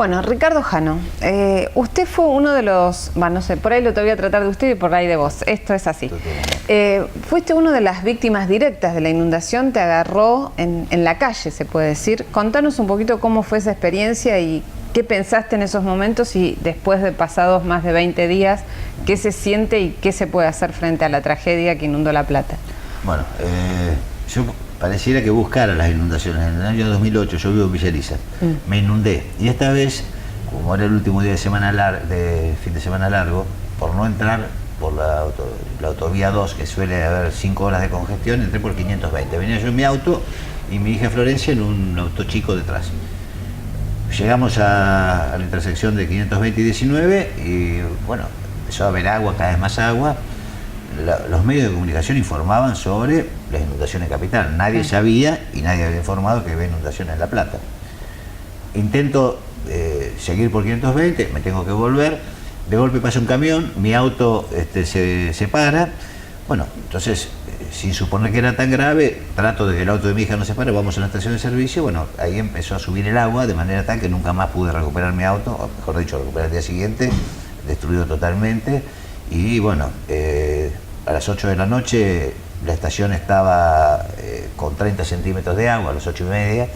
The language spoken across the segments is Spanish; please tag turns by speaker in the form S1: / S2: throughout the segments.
S1: Bueno, Ricardo Jano, usted fue uno de los, no sé, por ahí lo te voy a tratar de usted y por ahí de vos, esto es así. Fuiste uno de las víctimas directas de la inundación, te agarró en la calle, se puede decir. Contanos un poquito cómo fue esa experiencia y qué pensaste en esos momentos y después de pasados más de 20 días, qué se siente y qué se puede hacer frente a la tragedia que inundó La Plata.
S2: Bueno, yo pareciera que buscara las inundaciones. En el año 2008 yo vivo en Villa Elisa, me inundé y esta vez, como era el último día de fin de semana largo, por no entrar por la autovía 2, que suele haber 5 horas de congestión, entré por 520. Venía yo en mi auto y mi hija Florencia en un auto chico detrás. Llegamos a la intersección de 520 y 19 y bueno, empezó a haber agua, cada vez más agua. Los medios de comunicación informaban sobre las inundaciones en Capital. Nadie sabía y nadie había informado que había inundaciones en La Plata. Intento seguir por 520, me tengo que volver. De golpe pasa un camión, mi auto se para. Bueno, entonces, sin suponer que era tan grave, trato de que el auto de mi hija no se pare, vamos a una estación de servicio. Bueno, ahí empezó a subir el agua de manera tal que nunca más pude recuperar mi auto, o mejor dicho, recuperar el día siguiente, destruido totalmente. Y bueno, a las 8 de la noche la estación estaba con 30 centímetros de agua, a las 8:30,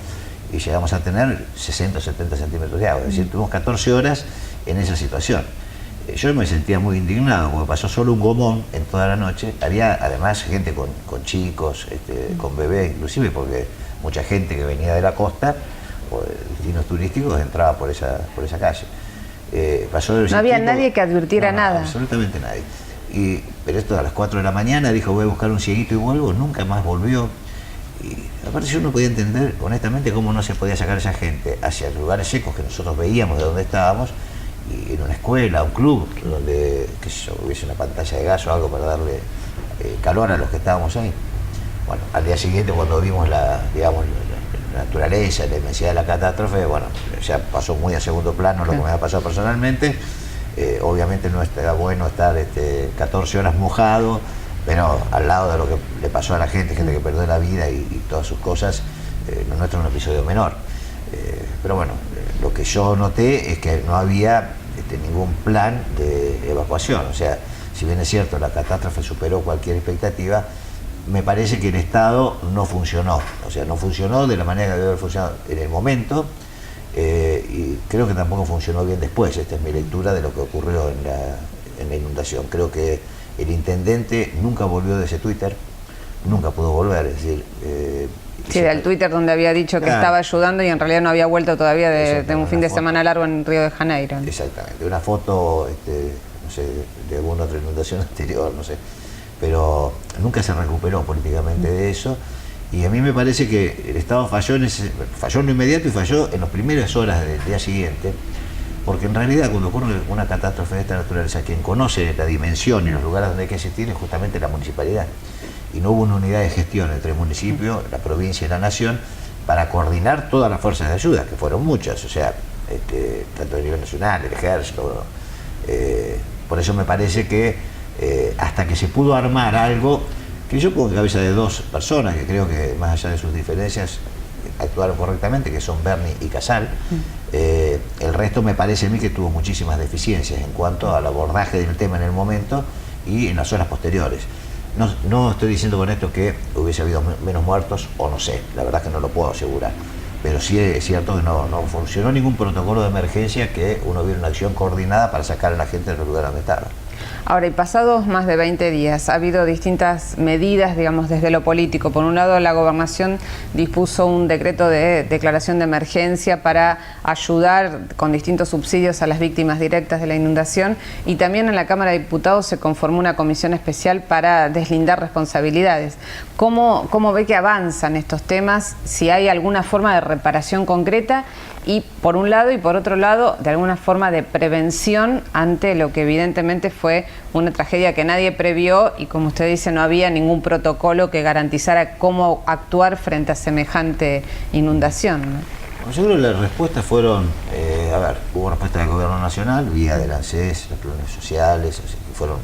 S2: y llegamos a tener 60 o 70 centímetros de agua. Es decir, tuvimos 14 horas en esa situación. Yo me sentía muy indignado porque pasó solo un gomón en toda la noche. Había además gente con chicos, con bebés, inclusive porque mucha gente que venía de la costa o de destinos turísticos entraba por esa calle.
S1: No había nadie que advirtiera nada.
S2: Absolutamente nadie. Pero esto a las 4 de la mañana dijo voy a buscar un cieguito y vuelvo, nunca más volvió. Y aparte yo no podía entender honestamente cómo no se podía sacar a esa gente hacia lugares secos que nosotros veíamos de donde estábamos, y en una escuela, un club, donde qué sé yo, hubiese una pantalla de gas o algo para darle calor a los que estábamos ahí. Bueno, al día siguiente cuando vimos la naturaleza, la inmensidad de la catástrofe, bueno, ya pasó muy a segundo plano lo que me ha pasado personalmente. Obviamente no está bueno estar 14 horas mojado, pero al lado de lo que le pasó a la gente que perdió la vida y todas sus cosas, lo nuestro es un episodio menor. Pero bueno, lo que yo noté es que no había ningún plan de evacuación. O sea, si bien es cierto la catástrofe superó cualquier expectativa, me parece que el Estado no funcionó. O sea, no funcionó de la manera que debe haber funcionado en el momento. Y creo que tampoco funcionó bien después. Esta es mi lectura de lo que ocurrió en la inundación. Creo que el intendente nunca volvió de ese Twitter, nunca pudo volver, es decir...
S1: sí, del Twitter donde había dicho que estaba ayudando y en realidad no había vuelto todavía de un fin de semana largo en Río de Janeiro.
S2: Exactamente, una foto, no sé, de alguna otra inundación anterior, no sé, pero nunca se recuperó políticamente de eso. Y a mí me parece que el Estado falló en lo inmediato y falló en las primeras horas del día siguiente, porque en realidad cuando ocurre una catástrofe de esta naturaleza, quien conoce la dimensión y los lugares donde hay que asistir es justamente la municipalidad. Y no hubo una unidad de gestión entre el municipio, la provincia y la nación para coordinar todas las fuerzas de ayuda, que fueron muchas, o sea, tanto a nivel nacional, el ejército. Por eso me parece que hasta que se pudo armar algo, que yo pongo en cabeza de dos personas que creo que más allá de sus diferencias actuaron correctamente, que son Berni y Casal. El resto me parece a mí que tuvo muchísimas deficiencias en cuanto al abordaje del tema en el momento y en las horas posteriores. No estoy diciendo con esto que hubiese habido menos muertos, o no sé, la verdad es que no lo puedo asegurar, pero sí es cierto que no funcionó ningún protocolo de emergencia que uno viera una acción coordinada para sacar a la gente del lugar donde estaba.
S1: Ahora, y pasados más de 20 días, ha habido distintas medidas, digamos, desde lo político. Por un lado, la Gobernación dispuso un decreto de declaración de emergencia para ayudar con distintos subsidios a las víctimas directas de la inundación, y también en la Cámara de Diputados se conformó una comisión especial para deslindar responsabilidades. ¿Cómo ve que avanzan estos temas? Si hay alguna forma de reparación concreta y por un lado, y por otro lado, de alguna forma de prevención ante lo que evidentemente fue una tragedia que nadie previó y, como usted dice, no había ningún protocolo que garantizara cómo actuar frente a semejante inundación, ¿no?
S2: Bueno, yo creo que las respuestas fueron, hubo respuestas del Gobierno Nacional, vía del ANSES, los planes sociales, que fueron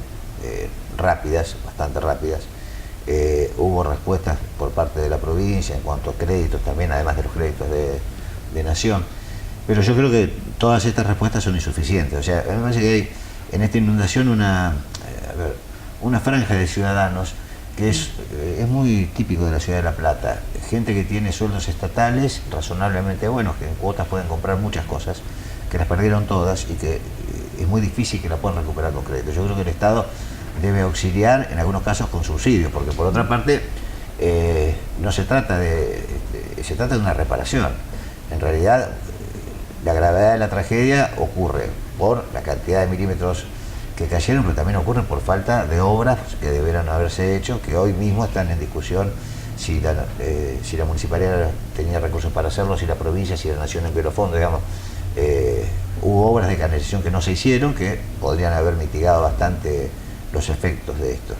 S2: rápidas, bastante rápidas. Hubo respuestas por parte de la provincia en cuanto a créditos también, además de los créditos de Nación. Pero yo creo que todas estas respuestas son insuficientes. O sea, a mí me parece que hay en esta inundación una franja de ciudadanos que es muy típico de la ciudad de La Plata. Gente que tiene sueldos estatales razonablemente buenos, que en cuotas pueden comprar muchas cosas, que las perdieron todas y que es muy difícil que la puedan recuperar con crédito. Yo creo que el Estado debe auxiliar, en algunos casos con subsidios, porque por otra parte no se trata se trata de una reparación. En realidad la gravedad de la tragedia ocurre por la cantidad de milímetros que cayeron, pero también ocurre por falta de obras que debieran haberse hecho, que hoy mismo están en discusión si la municipalidad tenía recursos para hacerlo, si la provincia, si la nación envió los fondos, digamos. Hubo obras de canalización que no se hicieron, que podrían haber mitigado bastante los efectos de esto.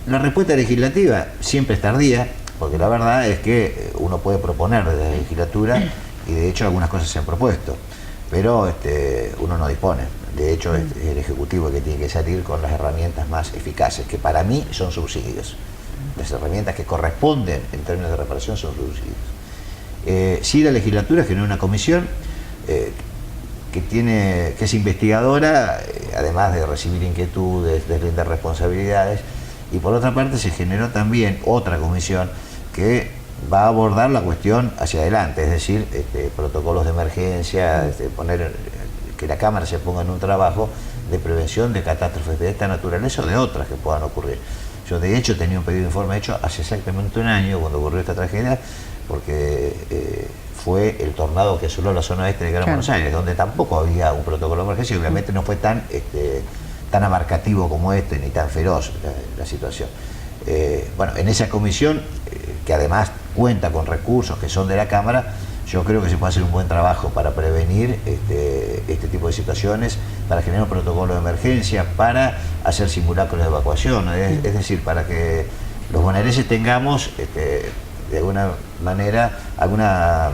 S2: La respuesta legislativa siempre es tardía, porque la verdad es que uno puede proponer desde la legislatura, y de hecho algunas cosas se han propuesto, pero uno no dispone. De hecho, es el Ejecutivo el que tiene que salir con las herramientas más eficaces, que para mí son subsidios. Las herramientas que corresponden en términos de reparación son subsidios. Sí, la legislatura generó una comisión que es investigadora, además de recibir inquietudes, de brindar responsabilidades, y por otra parte se generó también otra comisión que va a abordar la cuestión hacia adelante, es decir, protocolos de emergencia, que la Cámara se ponga en un trabajo de prevención de catástrofes de esta naturaleza o de otras que puedan ocurrir. Yo de hecho tenía un pedido de informe hecho hace exactamente un año cuando ocurrió esta tragedia, porque fue el tornado que asoló la zona oeste de Gran Buenos Aires, donde tampoco había un protocolo de emergencia y obviamente no fue tan abarcativo como este, ni tan feroz la situación. Bueno, en esa comisión, que además cuenta con recursos que son de la Cámara, yo creo que se puede hacer un buen trabajo para prevenir este tipo de situaciones, para generar un protocolo de emergencia, para hacer simulacros de evacuación, es decir, para que los bonaerenses tengamos de alguna manera alguna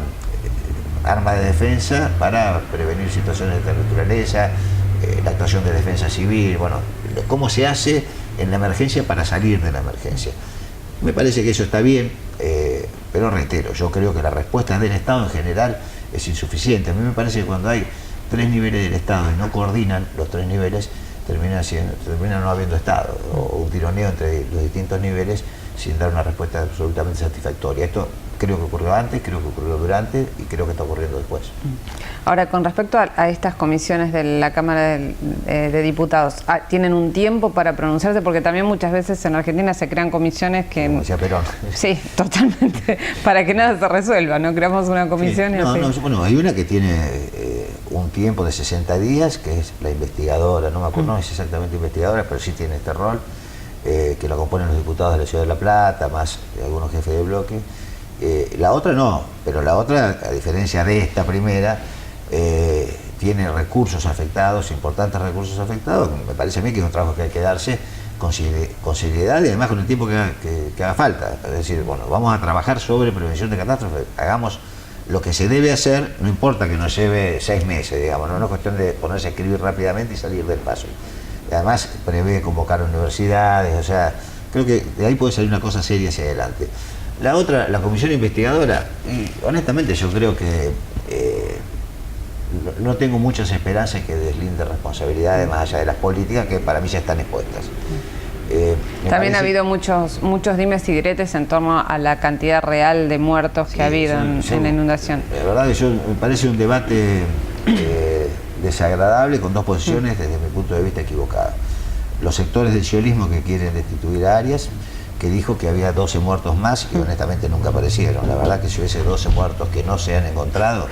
S2: arma de defensa para prevenir situaciones de esta naturaleza, la actuación de defensa civil, bueno, cómo se hace en la emergencia para salir de la emergencia. Me parece que eso está bien, pero reitero, yo creo que la respuesta del Estado en general es insuficiente. A mí me parece que cuando hay 3 niveles del Estado y no coordinan los 3 niveles, termina no habiendo Estado, o un tironeo entre los distintos niveles sin dar una respuesta absolutamente satisfactoria. Esto creo que ocurrió antes, creo que ocurrió durante y creo que está ocurriendo después.
S1: Ahora, con respecto a estas comisiones de la Cámara de Diputados, ¿tienen un tiempo para pronunciarse? Porque también muchas veces en Argentina se crean comisiones que...
S2: Como decía Perón.
S1: Sí, totalmente, para que nada se resuelva, ¿no? Creamos una comisión y así.
S2: Bueno, hay una que tiene un tiempo de 60 días, que es la investigadora, no me acuerdo, no es exactamente investigadora, pero sí tiene este rol, que la componen los diputados de la Ciudad de La Plata, más algunos jefes de bloque. La otra no, pero la otra, a diferencia de esta primera, tiene recursos afectados, importantes recursos afectados. Me parece a mí que es un trabajo que hay que darse con seriedad y además con el tiempo que haga falta. Es decir, bueno, vamos a trabajar sobre prevención de catástrofes, hagamos lo que se debe hacer, no importa que nos lleve 6 meses, digamos, no es cuestión de ponerse a escribir rápidamente y salir del paso. Además prevé convocar universidades, o sea, creo que de ahí puede salir una cosa seria hacia adelante. La otra, la comisión investigadora, y honestamente yo creo que no tengo muchas esperanzas que deslinde responsabilidades más allá de las políticas que para mí ya están expuestas.
S1: También ha habido muchos dimes y diretes en torno a la cantidad real de muertos que ha habido en la inundación.
S2: La verdad que me parece un debate desagradable con dos posiciones desde mi punto de vista equivocadas. Los sectores del sionismo que quieren destituir a Arias, que dijo que había 12 muertos más y honestamente nunca aparecieron. La verdad que si hubiese 12 muertos que no se han encontrado,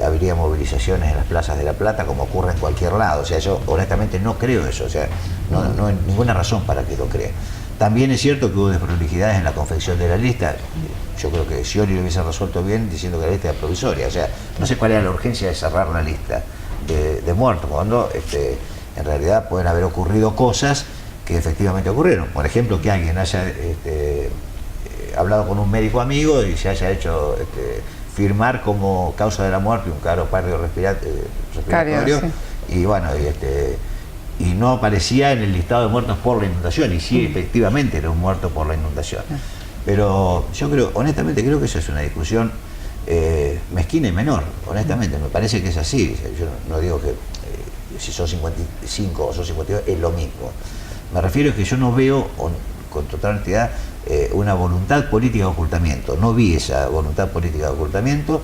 S2: habría movilizaciones en las plazas de La Plata como ocurre en cualquier lado. O sea, yo honestamente no creo eso, o sea, no hay ninguna razón para que lo crea. También es cierto que hubo desprolijidades en la confección de la lista. Yo creo que Scioli lo hubiese resuelto bien diciendo que la lista era provisoria. O sea, no sé cuál era la urgencia de cerrar la lista de muertos, cuando en realidad pueden haber ocurrido cosas que efectivamente ocurrieron. Por ejemplo, que alguien haya hablado con un médico amigo y se haya hecho firmar como causa de la muerte un paro respiratorio, sí. Y bueno, y no aparecía en el listado de muertos por la inundación, y sí, efectivamente era un muerto por la inundación. Pero yo creo, honestamente creo que eso es una discusión mezquina y menor, honestamente, me parece que es así. Yo no digo que si son 55 o son 52 es lo mismo. Me refiero a que yo no veo con total honestidad una voluntad política de ocultamiento. No vi esa voluntad política de ocultamiento,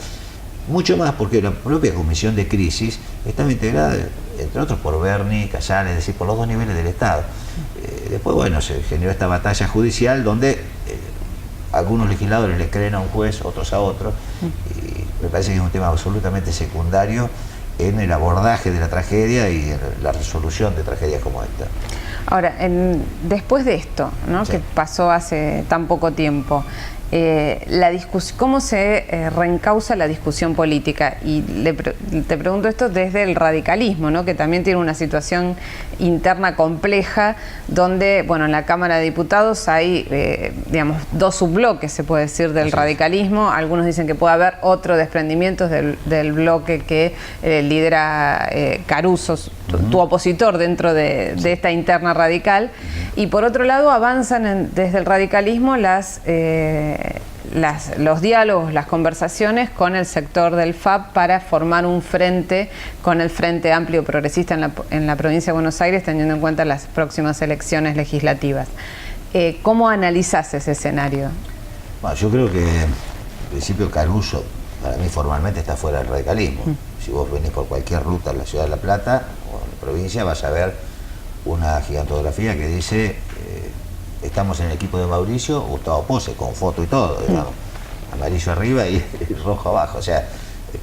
S2: mucho más porque la propia Comisión de Crisis estaba integrada, entre otros, por Berni, Casale, es decir, por los dos niveles del Estado. Después, bueno, se generó esta batalla judicial donde algunos legisladores le creen a un juez, otros a otro, y me parece que es un tema absolutamente secundario en el abordaje de la tragedia y en la resolución de tragedias como esta.
S1: Ahora, después de esto, ¿no? Sí. Que pasó hace tan poco tiempo, ¿cómo se reencausa la discusión política? Y te pregunto esto desde el radicalismo, ¿no? Que también tiene una situación interna compleja, donde, bueno, en la Cámara de Diputados hay, digamos, dos subbloques, se puede decir, del radicalismo. Algunos dicen que puede haber otro desprendimiento del bloque que lidera Caruso, tu opositor dentro de esta interna radical. Y por otro lado avanzan desde el radicalismo los diálogos, las conversaciones con el sector del FAP para formar un frente con el Frente Amplio Progresista en la provincia de Buenos Aires, teniendo en cuenta las próximas elecciones legislativas. ¿Cómo analizás ese escenario?
S2: Bueno, yo creo que en principio Caruso para mí formalmente está fuera del radicalismo. Si vos venís por cualquier ruta en la ciudad de La Plata o en la provincia vas a ver una gigantografía que dice estamos en el equipo de Mauricio, Gustavo Pose, con foto y todo, digamos, amarillo arriba y rojo abajo. O sea,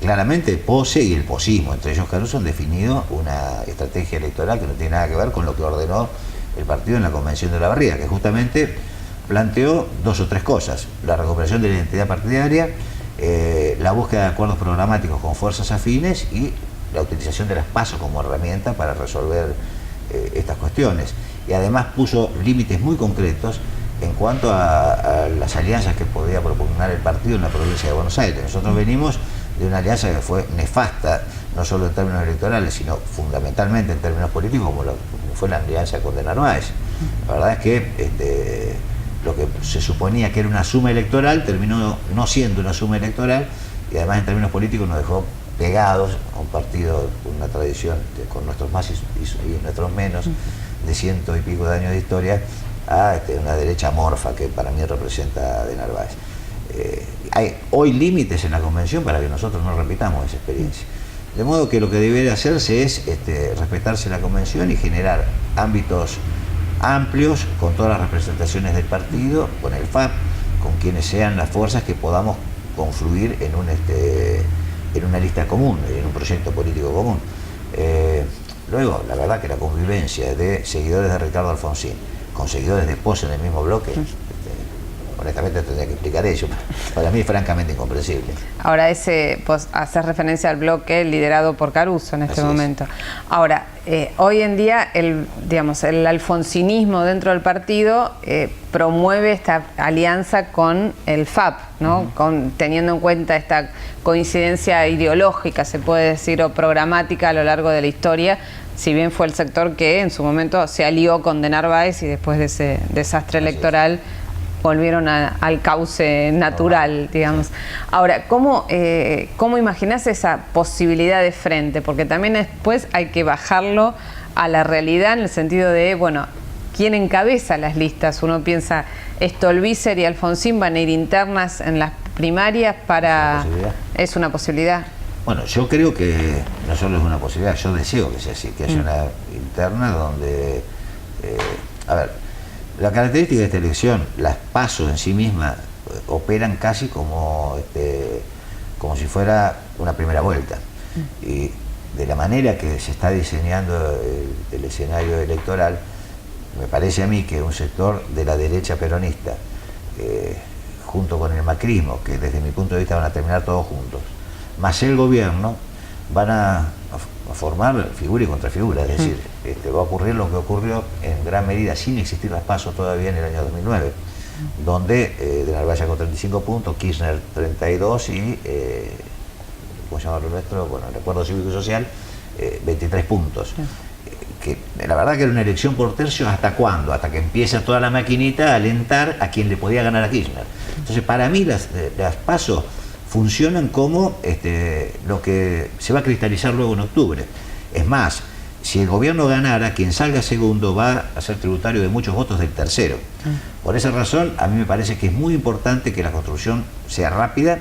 S2: claramente Pose y el posismo, entre ellos Caruso, han definido una estrategia electoral que no tiene nada que ver con lo que ordenó el partido en la Convención de la Barriga, que justamente planteó dos o tres cosas: la recuperación de la identidad partidaria, la búsqueda de acuerdos programáticos con fuerzas afines y la utilización de las PASO como herramienta para resolver estas cuestiones. Y además puso límites muy concretos en cuanto a las alianzas que podía propugnar el partido en la provincia de Buenos Aires. Nosotros venimos de una alianza que fue nefasta, no solo en términos electorales, sino fundamentalmente en términos políticos, como fue la alianza con De Narváez. La verdad es que lo que se suponía que era una suma electoral terminó no siendo una suma electoral, y además en términos políticos nos dejó pegados a un partido con una tradición con nuestros más y nuestros menos, de ciento y pico de años de historia, a una derecha amorfa que para mí representa De Narváez. Hay hoy límites en la convención para que nosotros no repitamos esa experiencia. De modo que lo que debe hacerse es respetarse la convención y generar ámbitos amplios con todas las representaciones del partido, con el FAP, con quienes sean las fuerzas que podamos confluir en una lista común, en un proyecto político común. Luego, la verdad que la convivencia de seguidores de Ricardo Alfonsín con seguidores de Pose en el mismo bloque, honestamente tendría que explicar ello. Para mí es francamente incomprensible.
S1: Ahora, hacer referencia al bloque liderado por Caruso en este momento. Ahora, hoy en día el alfonsinismo dentro del partido promueve esta alianza con el FAP, ¿no? Teniendo en cuenta esta coincidencia ideológica, se puede decir, o programática a lo largo de la historia, si bien fue el sector que en su momento se alió con De Narváez y después de ese desastre electoral volvieron al cauce natural, digamos. Ahora, ¿cómo imaginás esa posibilidad de frente? Porque también después hay que bajarlo a la realidad en el sentido de, bueno, ¿quién encabeza las listas? Uno piensa, Stolbizer y Alfonsín van a ir internas en las primarias para... ¿Es una posibilidad?
S2: Bueno, yo creo que no solo es una posibilidad, yo deseo que sea así, que haya una interna donde... a ver, la característica de esta elección, las PASO en sí mismas operan casi como si fuera una primera vuelta. Y de la manera que se está diseñando el escenario electoral, me parece a mí que un sector de la derecha peronista, junto con el macrismo, que desde mi punto de vista van a terminar todos juntos, más el gobierno, van a formar figura y contrafigura, es decir, va a ocurrir lo que ocurrió en gran medida sin existir las PASO todavía en el año 2009, donde De Narváez con 35 puntos, Kirchner 32 y, ¿cómo se llama lo nuestro? Bueno, el Acuerdo Cívico y Social, 23 puntos. Que la verdad que era una elección por tercios, ¿hasta cuándo? Hasta que empieza toda la maquinita a alentar a quien le podía ganar a Kirchner. Entonces, para mí las PASO funcionan como lo que se va a cristalizar luego en octubre. Es más, si el gobierno ganara, quien salga segundo va a ser tributario de muchos votos del tercero. Por esa razón, a mí me parece que es muy importante que la construcción sea rápida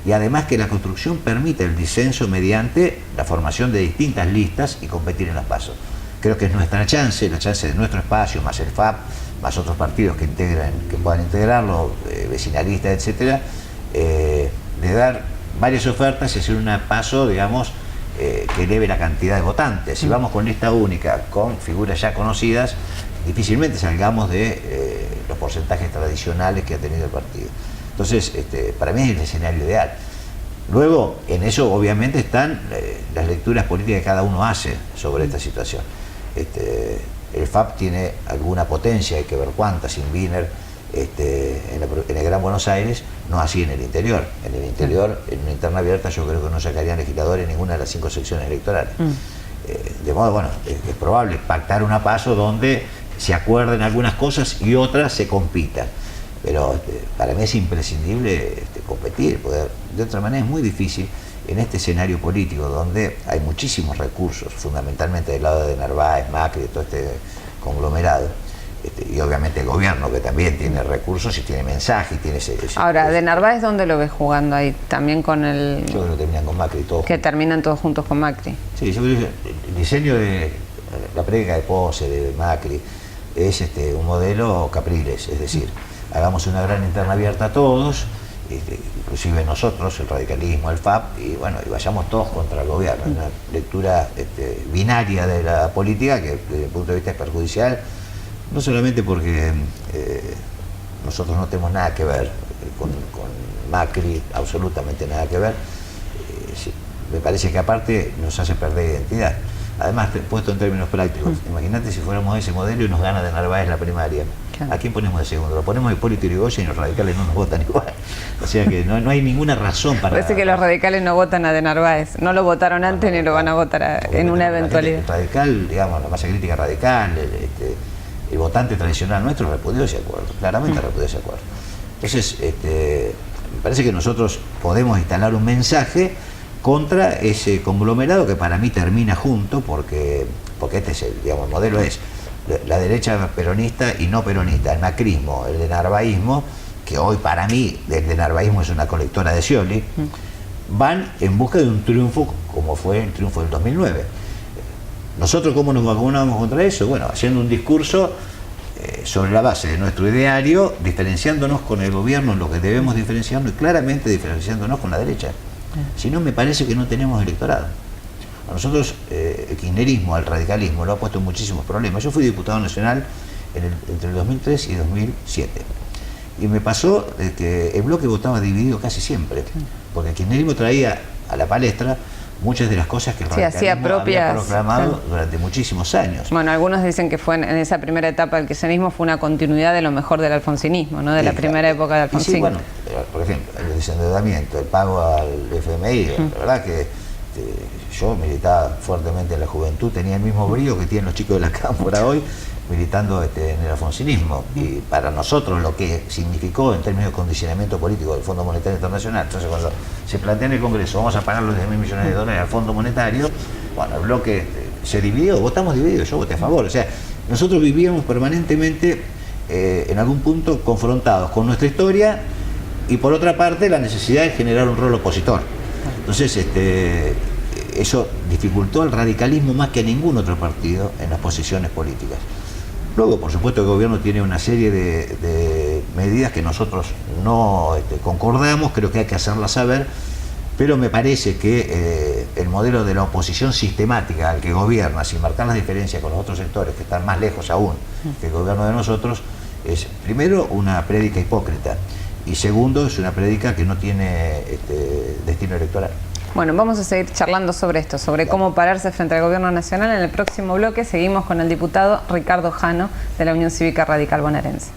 S2: y además que la construcción permita el disenso mediante la formación de distintas listas y competir en las PASO. Creo que es nuestra chance, la chance de nuestro espacio, más el FAP, más otros partidos que puedan integrarlo, vecinalistas, etcétera, de dar varias ofertas y hacer una PASO, digamos, que eleve la cantidad de votantes. Si vamos con lista única, con figuras ya conocidas, difícilmente salgamos de los porcentajes tradicionales que ha tenido el partido. Entonces, para mí es el escenario ideal. Luego, en eso obviamente están las lecturas políticas que cada uno hace sobre esta situación. El FAP tiene alguna potencia, hay que ver cuánta, sin Wiener, en el Gran Buenos Aires, no así en el interior. En el interior, en una interna abierta, yo creo que no sacarían legisladores en ninguna de las 5 secciones electorales. De modo, bueno, es probable pactar una PASO donde se acuerden algunas cosas y otras se compitan. Pero para mí es imprescindible competir, porque de otra manera es muy difícil en este escenario político donde hay muchísimos recursos, fundamentalmente del lado de Narváez, Macri, todo este conglomerado, y obviamente el gobierno que también tiene recursos y tiene mensaje y tiene ese
S1: Ahora, de Narváez, ¿dónde lo ves jugando ahí? También con el...
S2: Yo creo que terminan con Macri todos.
S1: Que terminan todos juntos con Macri.
S2: Sí, yo creo que el diseño de la prédica de Pose, de Macri, es un modelo Capriles, es decir, hagamos una gran interna abierta a todos, inclusive nosotros, el radicalismo, el FAP, y bueno, y vayamos todos contra el gobierno. Una lectura binaria de la política que desde el punto de vista es perjudicial, no solamente porque nosotros no tenemos nada que ver con Macri, absolutamente nada que ver, me parece que aparte nos hace perder identidad. Además, puesto en términos prácticos, imagínate si fuéramos ese modelo y nos gana de Narváez la primaria. Claro. ¿A quién ponemos de segundo? Lo ponemos a Hipólito Yrigoyen y los radicales no nos votan igual. O sea que no hay ninguna razón para...
S1: Parece que los radicales no votan a de Narváez. No lo votaron antes ni lo van a votar en una eventualidad.
S2: El radical, digamos, la masa crítica radical, el votante tradicional nuestro repudió ese acuerdo, claramente repudió ese acuerdo. Entonces, me parece que nosotros podemos instalar un mensaje contra ese conglomerado que para mí termina junto, porque este es el modelo es la derecha peronista y no peronista, el macrismo, el de narvaísmo, que hoy para mí el de narvaísmo es una colectora de Scioli, van en busca de un triunfo como fue el triunfo del 2009. ¿Nosotros cómo nos vacunamos contra eso? Bueno, haciendo un discurso sobre la base de nuestro ideario, diferenciándonos con el gobierno en lo que debemos diferenciarnos y claramente diferenciándonos con la derecha. Si no, me parece que no tenemos electorado. A nosotros el kirchnerismo, el radicalismo, lo ha puesto en muchísimos problemas. Yo fui diputado nacional entre el 2003 y 2007. Y me pasó que el bloque votaba dividido casi siempre, porque el kirchnerismo traía a la palestra muchas de las cosas que el radicalismo había proclamado durante muchísimos años.
S1: Bueno, algunos dicen que fue en esa primera etapa del kirchnerismo fue una continuidad de lo mejor del alfonsinismo, ¿no? De la primera época de Alfonsín.
S2: Sí, bueno, por ejemplo, el desendeudamiento, el pago al FMI, la verdad que yo militaba fuertemente en la juventud, tenía el mismo brío que tienen los chicos de la Cámara hoy, militando en el alfonsinismo, y para nosotros lo que significó en términos de condicionamiento político del Fondo Monetario Internacional. Entonces, cuando se plantea en el Congreso vamos a pagar los 10.000 millones de dólares al Fondo Monetario, bueno, el bloque se dividió, votamos divididos, yo voté a favor. O sea, nosotros vivíamos permanentemente en algún punto confrontados con nuestra historia y por otra parte la necesidad de generar un rol opositor. Entonces, eso dificultó al radicalismo más que a ningún otro partido en las posiciones políticas. Luego, por supuesto, el gobierno tiene una serie de medidas que nosotros no concordamos, creo que hay que hacerlas saber, pero me parece que el modelo de la oposición sistemática al que gobierna, sin marcar las diferencias con los otros sectores que están más lejos aún que el gobierno de nosotros, es primero una prédica hipócrita y segundo es una prédica que no tiene destino electoral.
S1: Bueno, vamos a seguir charlando sobre esto, sobre cómo pararse frente al gobierno nacional. En el próximo bloque seguimos con el diputado Ricardo Jano de la Unión Cívica Radical Bonaerense.